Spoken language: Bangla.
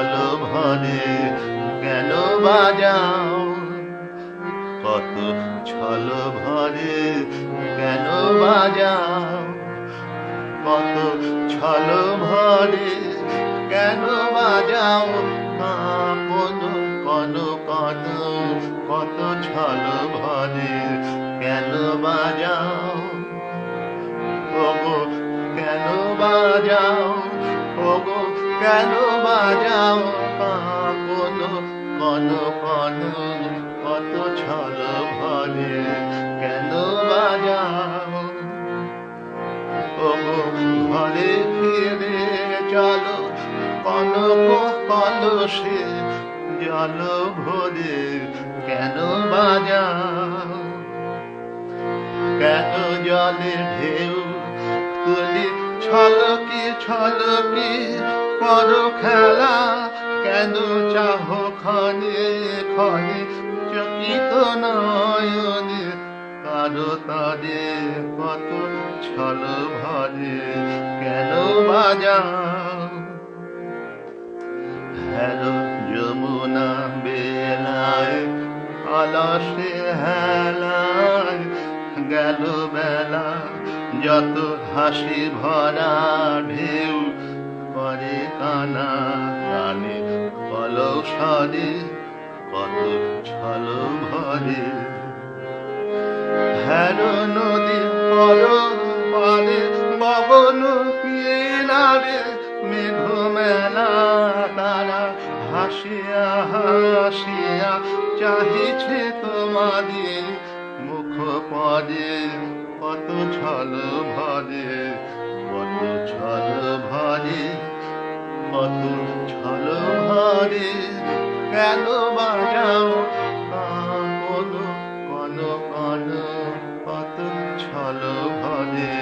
ছল ভরে কেন বাজাও, কত ছল ভরে কেন বাজাও, কত ছল ভরে কেন বাজাও, আপন কন কন কত ছল ভরে কেন বাজাও, ওগো কেন বাজাও, ওগো কেন বাজাও, আপন কন কন কত ছল ভরে কেন বাজাও, ওগো ঘরে ফিরে চলো কনক কলসে জল ভরে কেন বাজাও, কেন জলে ঢেউ তুলি ছলকে ছলকে পর খেলা, কেন চাহ ক্ষণে ক্ষণে চকিত নয়নে কারো তরে কত ছল ভরে কেন বাজাও, হেলো যমুনা বেলায় অলসে হেলায় গেল বেলা, যত হাসি ভরা ঢেউ করে কানা কানে কলসরে কত ছল ভরে, হেলো নদী পর পারে গগন কিনারে মেঘ মেলা তারা হাসিয়া হাসিয়া চাহিছে তোমাদের মুখ পদে, কত ছল ভরে কত ছল ভরে কত ছল ভরে কেন বাজাও, আপন কন কন কত ছল ভরে।